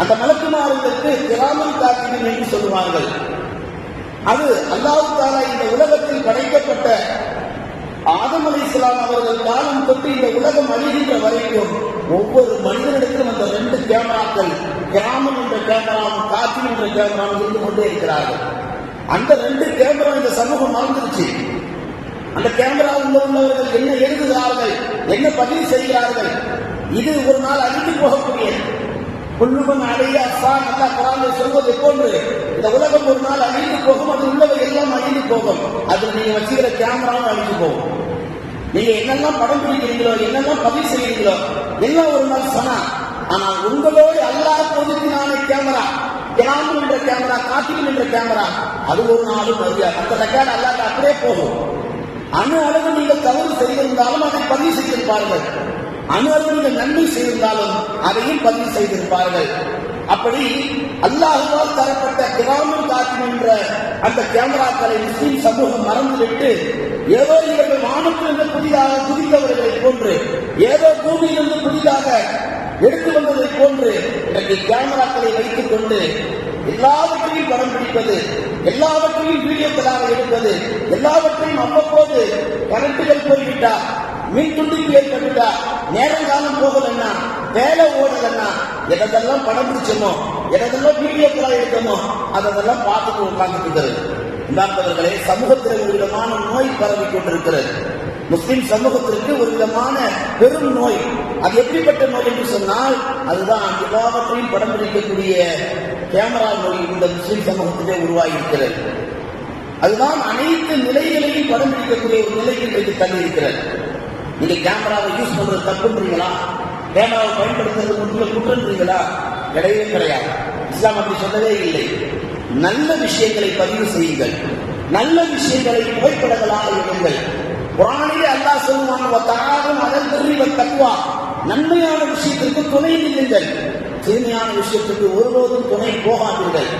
அந்த மலக்குமார்களுக்கு கிராமம் காத்திடும் என்று சொல்லுவார்கள். அது அல்லாஹ் தஆலா இந்த உலகத்தில் படைக்கப்பட்ட ஆதம் அலைஹிஸ்ஸலாம் அவர்கள் காலம் தொட்டு இந்த உலகம் அழிகின்ற வரைக்கும் ஒவ்வொரு மனிதனிடத்திலும் அந்த 2 கேமராக்கள், கிராமம் என்ற கேமராவும் காத்திடும் என்ற கேமராவும் இருந்து கொண்டே இருக்கிறார்கள். அந்த 2 கேமரா இந்த சமூகம் மறந்துருச்சு. அந்த கேமரா உள்ளவர்கள் என்ன எழுதுகிறார்கள், என்ன பதிவு செய்கிறார்கள், இது ஒரு நாள் அழிந்து போகக்கூடிய குல்லுமன் அலைஹா ஃபான் அல்லாஹ் குர்ஆனில் சொல்வதை போன்று இந்த உலகம் ஒரு நாள் அழிந்து போகும். அது உள்ளவை எல்லாம் அழிந்து போகும். அதில் நீங்க வச்சுக்கிற கேமராவும் அழிந்து போகும். நீங்க என்னெல்லாம் படம் பிடிக்கிறீங்களோ, என்னெல்லாம் பதிவு செய்கிறீங்களோ எல்லாம் ஒரு நாள் சனா. ஆனால் உங்களோடு அல்லாஹ் ஒதுக்கினான கேமரா, கிராமம் என்ற கேமரா, காத்திடும் என்ற கேமரா, அது ஒரு நாளும் அறியாது. அந்த ரெக்கார்டு அல்லாஹ் அப்படியே போகும். அணு அளவு நீங்கள் தவறு செய்திருந்தாலும் அதை பதிவு செய்திருப்பார்கள். அணு அளவு நீங்கள் நன்மை செய்திருந்தாலும் அதையும் பதிவு செய்திருப்பார்கள். அப்படி அல்லாஹ்வால் தரப்பட்ட கிராமம் காத்திடும் என்ற அந்த கேமராக்களை முஸ்லிம் சமூகம் மறந்துவிட்டு ஏதோ இவர்கள் வானத்திலிருந்து புதிதாக குதித்தவர்களை போன்று, ஏதோ பூமியிலிருந்து புதிதாக எடுத்து வந்ததை போன்று இன்றைக்கு கேமராக்களை வைத்துக் கொண்டு எல்லாவற்றையும் படம் பிடிப்பது, எல்லாவற்றையும் வீடியோக்களாக எடுப்பது, எல்லாவற்றையும் அவ்வப்போது கரண்ட்டுகள் போய்விட்டா, மின் துண்டிப்பு ஏற்பட்டுட்டா, நேரங்காலம் போகலன்னா, வேலை ஓடலன்னா, எதெல்லாம் படம் பிடிச்சோமோ, எதெல்லாம் வீடியோக்களாக எடுக்கமோ அதெல்லாம் பார்த்துட்டு உட்கார்ந்துட்டு இருக்கிறது. இந்தாண்டவர்களே, சமூகத்தில் ஒரு விதமான நோய் பரவி கொண்டிருக்கிறது. முஸ்லிம் சமூகத்திற்கு ஒரு விதமான பெரும் நோய். அது எப்படிப்பட்ட நோய் என்று சொன்னால், அதுதான் எல்லாவற்றையும் படம் பிடிக்கக்கூடிய கேமரா நோய் இந்த முஸ்லிம் சமூகத்திலே உருவாகி இருக்கிறது. அதுதான் அனைத்து நிலைகளையும் படம் பிடிக்கக்கூடிய ஒரு நிலைக்கு இன்றைக்கு தள்ளி இருக்கிறது. நீங்க கேமராவை யூஸ் பண்றது தப்புன்றீங்களா? கேமராவை பயன்படுத்துறது முற்றிலும் குற்றன்றீங்களா? கிடையவே கிடையாது. இஸ்லாம் அப்படி சொல்லவே இல்லை. நல்ல விஷயங்களை பதிவு செய்யுங்கள், நல்ல விஷயங்களை புகைப்படங்களாக எடுங்கள். குர்ஆனிலே அல்லாஹ் சொல்லுவான், வதஆவும் அலல் பிர்ரி வத்தக்வா, நன்மையான விஷயத்திற்கு துணை நில்லுங்கள், தீமையான விஷயத்திற்கு ஒருபோதும் துணை போகாதீர்கள்.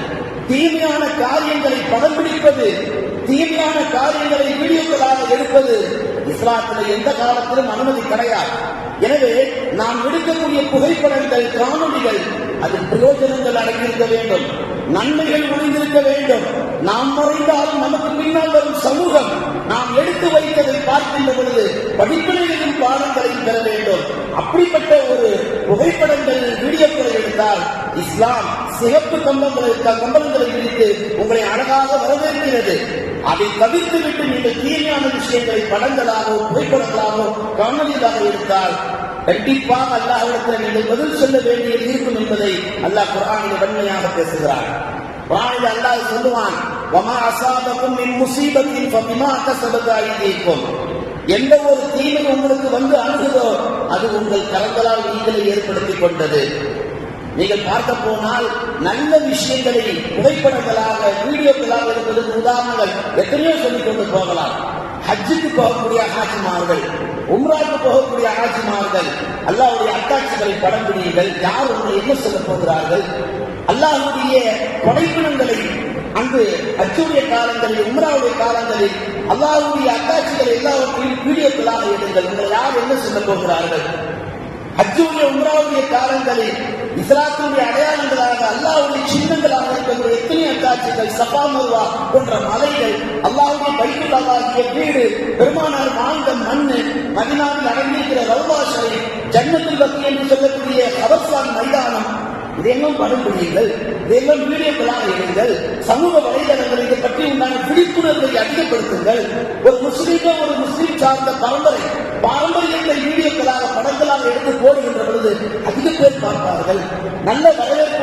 தீமையான காரியங்களை படம் பிடிப்பது, தீமையான காரியங்களை வீடியோக்களாக எடுப்பது இஸ்லாத்தில் எந்த காலத்திலும் அனுமதி கிடையாது. எனவே நாம் எடுக்கக்கூடிய புகைப்படங்கள், காணொலிகள் அதில் பிரயோஜனங்கள் அடங்கியிருக்க வேண்டும், நன்மைகள் ஒளிந்திருக்க வேண்டும். நாம் மறைந்தாலும் நமக்கு பின்னால் வரும் சமூகம் நாம் எடுத்து வைத்ததை பார்க்கின்ற பொழுது படிப்பினைகளையும் பாடங்களையும் பெற வேண்டும். அப்படிப்பட்ட ஒரு புகைப்படங்கள், வீடியோக்களை எடுத்தால் இஸ்லாம் சிகப்பு கம்பளங்களை விரித்து உங்களை அழகாக வரவேற்கிறது. அதை தவிர்த்து விட்டு நீங்கள் தீமையான விஷயங்களை படங்களாகவோ புகைப்படங்களாகவோ காணொலியாக எடுத்தால் கண்டிப்பாக அல்லாஹ்விடத்தில் நீங்கள் பதில் சொல்ல வேண்டியது இருக்கும் என்பதை அல்லாஹ் குர்ஆனில் வன்மையாக பேசுகிறார். குர்ஆனில் அல்லாஹ் சொல்லுவான், வமா அஸாபகும் மின் முஸீபத்தின் ஃபபிமா கஸபத் ஐதீக்கும், எந்த ஒரு தீமை உங்களுக்கு வந்து அணுகுதோ அது உங்கள் கரங்களால் நீங்களே ஏற்படுத்திக் கொண்டது. நீங்கள் பார்க்க போனால் நல்ல விஷயங்களை புகைப்படங்களாக, வீடியோக்களாக இருப்பதற்கு உதாரணங்கள் எத்தனையோ சொல்லிக் கொண்டு போகலாம். ஹஜ்ஜுக்கு போகக்கூடிய ஹாஜிமார்கள், உம்ராவுக்கு போகக்கூடிய ஹாஜிமார்கள், அல்லாஹ்வுடைய அத்தாட்சிகளை படம் பிடியுங்கள். யார் உங்களை என்ன சொல்ல போகிறார்கள்? அல்லாஹ்வுடைய படைப்பினங்களை அங்கு ஹஜ்ஜுடைய காலங்களில், உம்ராவுடைய காலங்களில் அல்லாஹ்வுடைய அத்தாட்சிகளை எல்லாவற்றையும் வீடியோக்களாக எடுங்கள். உங்களை யார் என்ன சொல்ல போகிறார்கள்? ஹஜ்ஜுடைய உம்ராவுடைய காலங்களில் இஸ்லாத்துடைய அடையாளங்களாக, அல்லாஹ்வுடைய சின்னங்களாக இருக்கக்கூடிய எத்தனை அத்தாட்சிகள், சஃபா மர்வா போன்ற மலைகள், அல்லாஹ்வுடைய பைத்துல்லாஹ்வுடைய வீடு, பெருமானார் வாழ்ந்த மண்ணு, மதீனாவில் அடங்கியிருக்கிற ரௌதா ஷரீஃப், ஜன்னத்துல் பக்கீ என்று சொல்லக்கூடிய கபர்ஸ்தான் மைதானம், இதையெல்லாம் படம் பிடியுங்கள், இதையெல்லாம் வீடியோக்களாக எடுங்கள். சமூக வலைதளங்கள் இதை பற்றி உண்டான விழிப்புணர்வை அதிகப்படுத்துங்கள். ஒரு முஸ்லீம் சார்ந்த பாரம்பரியத்தை வீடியோக்களாக, படங்களாக எடுத்து போடுகின்ற பொழுது அதிக பேர் பார்ப்பார்கள். நல்ல வரவேற்பு